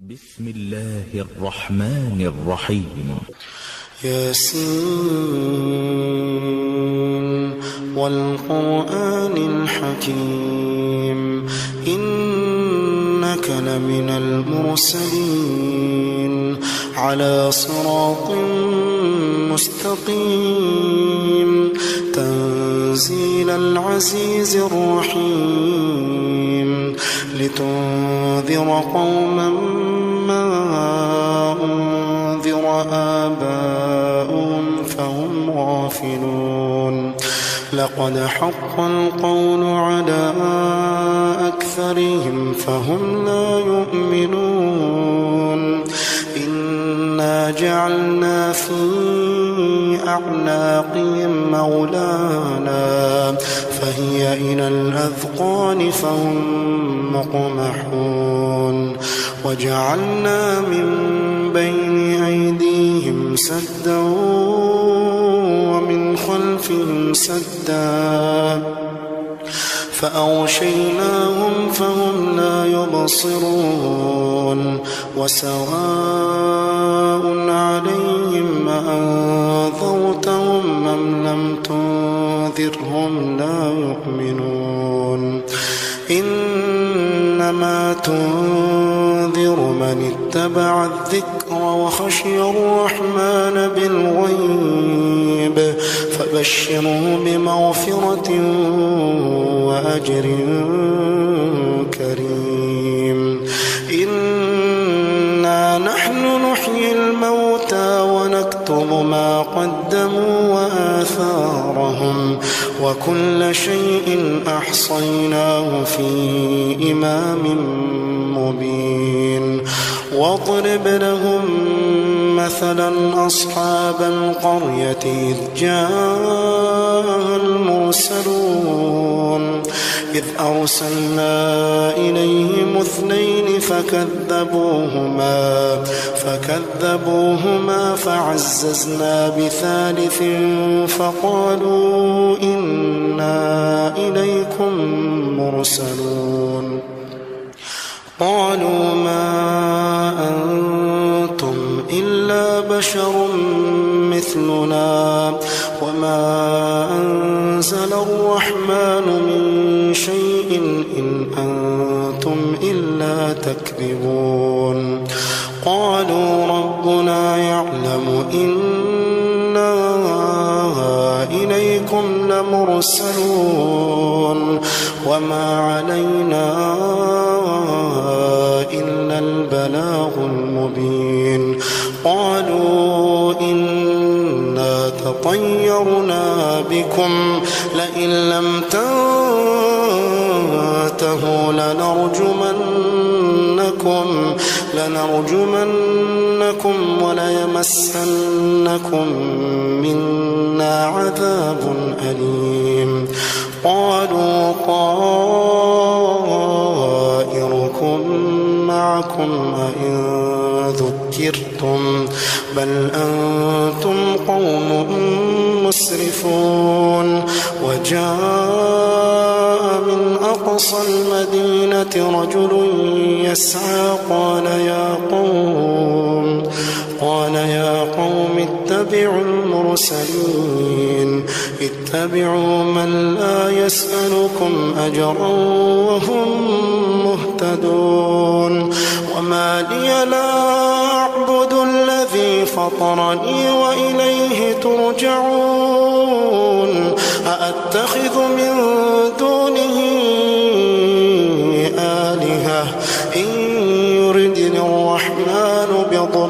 بسم الله الرحمن الرحيم. ياسين والقرآن الحكيم إنك لمن المرسلين على صراط مستقيم تنزيل العزيز الرحيم لتنذر قوما ما أنذر آباؤهم فهم غافلون لقد حق القول على أكثرهم فهم لا يؤمنون إنا جعلنا في أعناقهم أغلالا فهي إلى الأذقان فهم مقمحون وجعلنا من بين أيديهم سدا ومن خلفهم سدا فأغشيناهم فهم لا يبصرون وسواء عليهم أأنذرتهم أم لم تنذرهم لا يؤمنون إنما تنذر من اتبع الذكر وخشي الرحمن بالغيب فبشره بمغفرة وأجر كريم إنا نحن نحيي الموتى ونكتب ما قدموا وآثارهم وكل شيء أحصيناه في إمام مبين واضرب لهم مثلا أصحاب القرية إذ جاء المرسلون إذ أرسلنا إليهم اثنين فكذبوهما فعززنا بثالث فقالوا إنا إليكم مرسلون قالوا ما أنتم إلا بشر مثلنا وما أنزل الرحمن من شيء إن أنتم إلا تكذبون قالوا ربنا يعلم إنا إليكم لمرسلون وما علينا إلا البلاغ المبين قالوا إنا تطيرنا بكم لئن لم تنتهوا لنرجمنكم وليمسنكم منا عذاب أليم قالوا طائركم معكم أئن ذكرتم بل أنتم قوم مسرفون وجاء من أقصى المدينة رجل يسعى قال يا قوم اتبعوا المرسلين اتبعوا من لا يسألكم أجرا وهم مهتدون وما لي لا أعبد الذي فطرني وإليه ترجعون أأتخذ من دونه آلهة إن يردني الرحمن بضر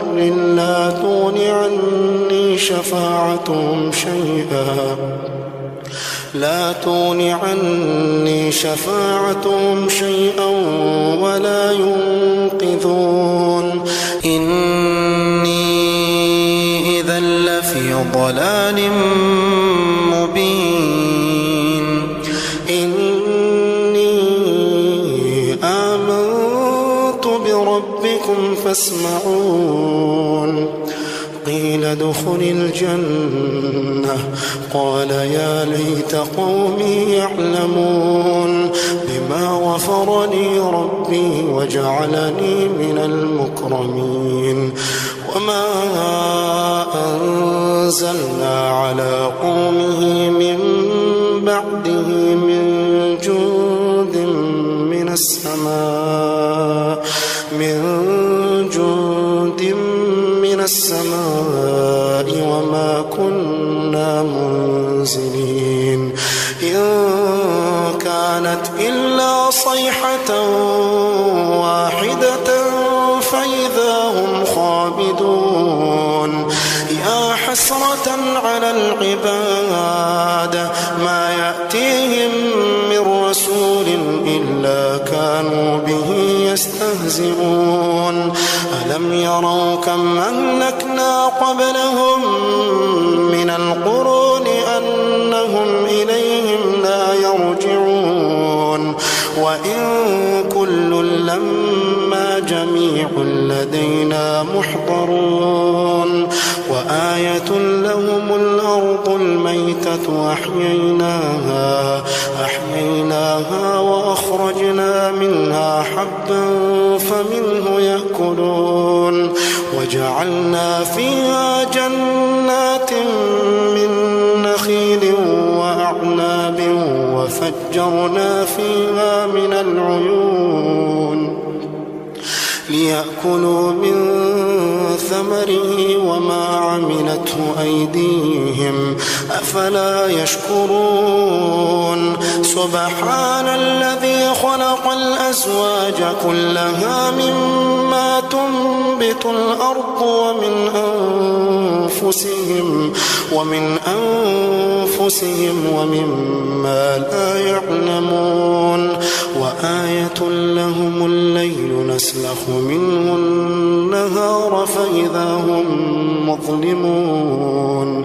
لا تغن عني شفاعتهم شيئا ولا ينقذون إني إذا لفي ضلال مبين إني آمنت بربكم فاسمعون قيل ادخل الجنة قال يا ليت قومي يعلمون بما غفر لي ربي وجعلني من المكرمين وما أنزلنا على قومه من بعده من جند من السماء وما كنا منزلين إن كانت إلا صيحة واحدة فإذا هم خامدون يا حسرة على العباد ما يأتيهم من رسول إلا كانوا به يستهزئون ألم يروا كم أهلكنا قبلهم من القرون أنهم إليهم لا يرجعون وإن كل لما جميع لدينا محضرون وآية لهم الأرض الميتة أحييناها وأخرجنا منها حبا فمنه يأكلون وجعلنا فيها جنات من نخيل وأعناب وفجرنا فيها من العيون ليأكلوا من ثمره وما عملته أيديهم أفلا يشكرون سبحان الذي خلق الأزواج كلها مما تنبت الأرض ومن أنفسهم ومما لا يعلمون وآية لهم الليل نسلخ منه النهار فإذا هم مظلمون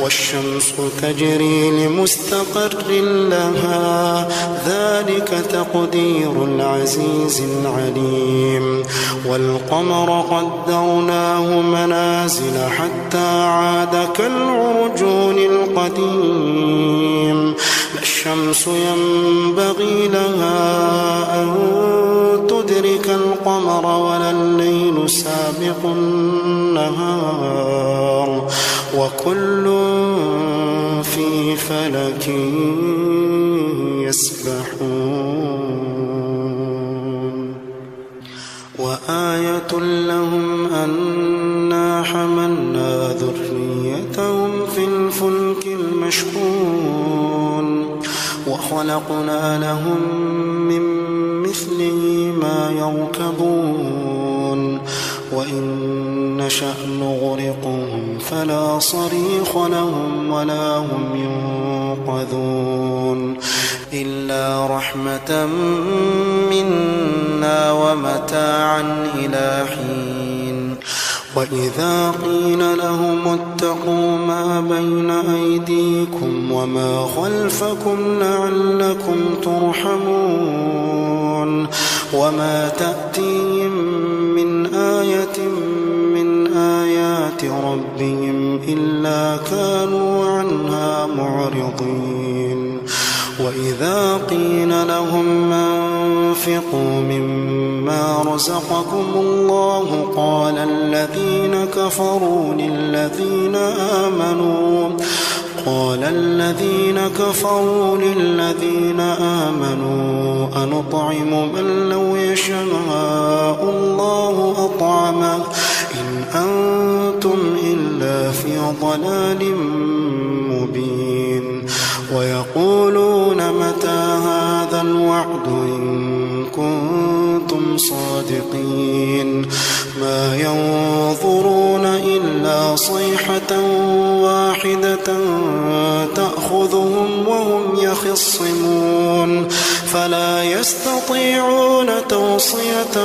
والشمس تجري لمستقر لها ذلك تقدير العزيز العليم والقمر قدرناه منازل حتى عاد كالعرجون القديم لا الشمس ينبغي لها أن تدرك القمر ولا الليل سابق النهار وكل في فلك يسبحون وآية لهم أنا حملنا ذريتهم في الفلك المشحون وخلقنا لهم من مثله ما يركبون وإن نشأ نغرقهم فلا صريخ لهم ولا هم ينقذون إلا رحمة منا ومتاعا إلى حين وإذا قيل لهم اتقوا ما بين أيديكم وما خلفكم لعلكم ترحمون وما تأتيهم من آية من آيات ربهم إلا كانوا عنها معرضين وإذا قيل لهم أنفقوا مما رزقكم الله قال الذين كفروا للذين آمنوا أنطعم من لو يشاء الله أطعمه إن أنتم إلا في ضلال مبين ويقولون متى هذا الوعد إن كنتم صادقين ما ينظرون إلا صيحة واحدة تأخذهم وهم يخصمون فلا يستطيعون توصية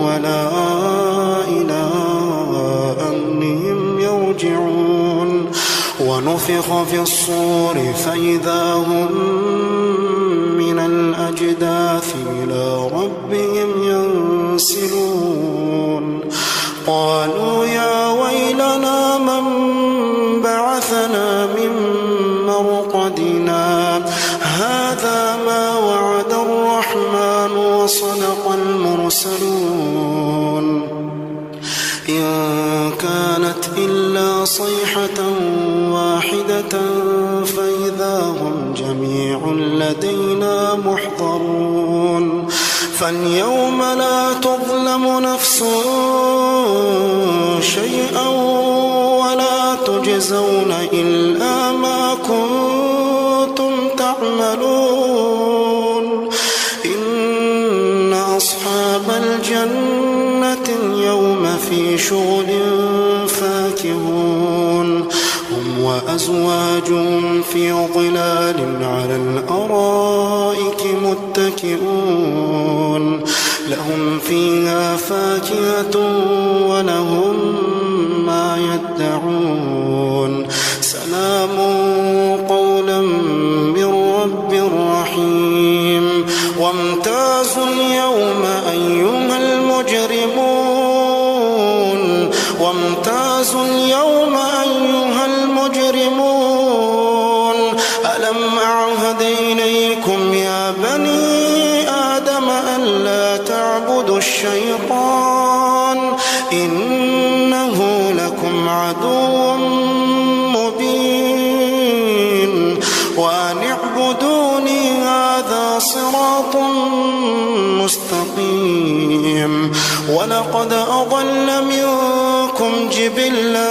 ولا إلى أهلهم يرجعون ونفخ في الصور فإذا هم من الأجداث إلى ربهم ينسلون قالوا يا ويلنا صيحة واحدة فإذا هم جميع لدينا محضرون فاليوم لا تظلم نفس شيئا ولا تجزون إلا ما كنتم تعملون إن أصحاب الجنة اليوم في شغل فاكهون هم وأزواجهم في ظلال على الأرائك متكئون لهم فيها فاكهة ولهم ما يدعون سلام قولا من رب رحيم وامتازوا اليوم أيها المجرمون وامتازوا اليوم أيها المجرمون ألم أعهد إليكم يا بني آدم ألا تعبدوا الشيطان إنه لكم عدو مبين وأن اعبدوني هذا صراط مستقيم ولقد أضل منكم جبلا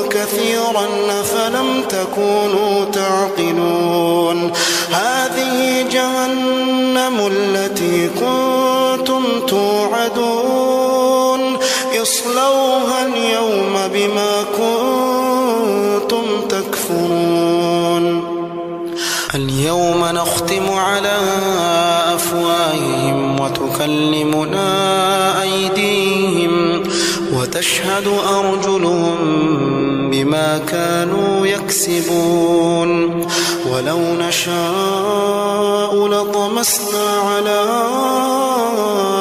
كثيرا أفلم تكونوا تعقلون هذه جهنم التي كنتم توعدون اصلوها اليوم بما كنتم تكفرون اليوم نختم على أفواههم وتكلمنا أيديهم وتشهد أرجلهم بما كانوا يكسبون ولو نشاء لطمسنا على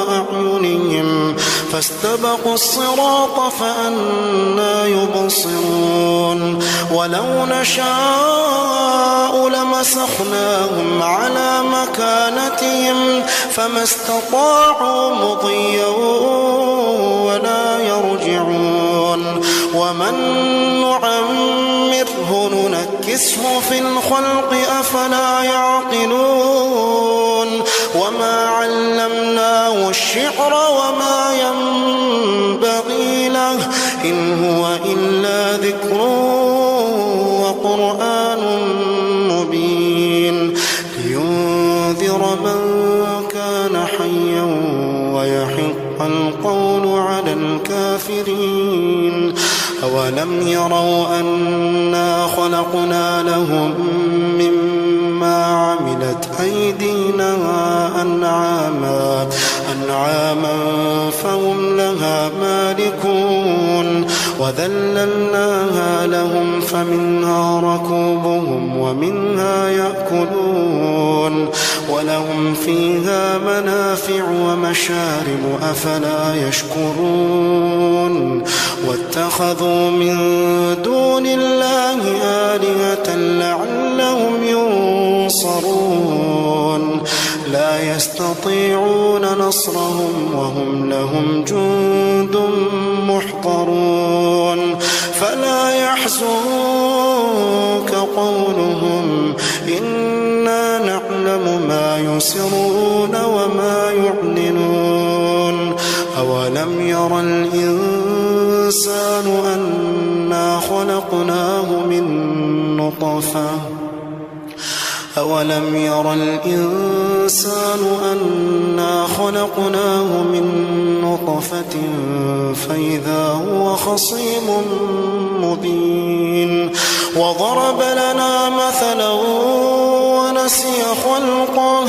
أعينهم فاستبقوا الصراط فأنى يبصرون ولو نشاء لمسخناهم على مكانتهم فما استطاعوا مضيا ولا يرجعون ومن نعمره ننكسه في الخلق أفلا يعقلون وما علمناه الشعر وما ينبغي له إن هو إلا ذكر وقرآن مبين لينذر من كان حيا ويحق القول على الكافرين أولم يروا أنا خلقنا لهم مما عملت أيدينا أنعاما فهم لها مالكون وذللناها لهم فمنها ركوبهم ومنها يأكلون ولهم فيها منافع ومشارب أفلا يشكرون واتخذوا من دون الله آلهة لعلهم ينصرون لا يستطيعون نصرهم وهم لهم جند محضرون فلا يحزنك قولهم إنا نعلم ما يسرون وما يعلنون أولم ير الإنسان أنا خلقناه من نطفة أولم ير الإنسان أنا خلقناه من نطفة فإذا هو خصيم مبين وضرب لنا مثلا ونسي خلقه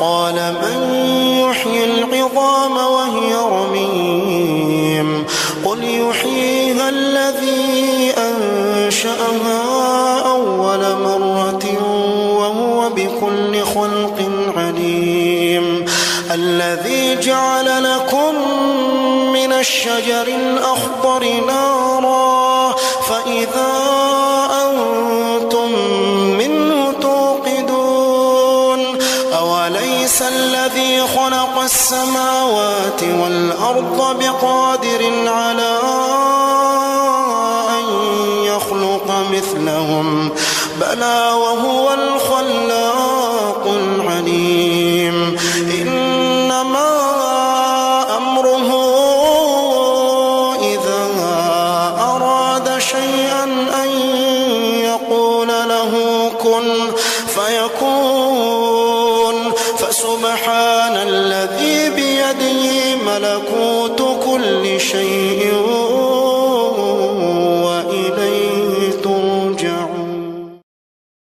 قال من يحيي العظام وهي رميم قل يحييها الذي أنشأها أول مرة وهو بكل خلق عليم الذي جعل لكم من الشجر الأخضر نارا فإذا أنتم منه توقدون أوليس الذي خلق السماوات والأرض بقادر على أن ألا وهو الخلاق العليم إنما أمره إذا أراد شيئا أن يقول له كن فيكون فسبحان الذي بيده ملكوت كل شيء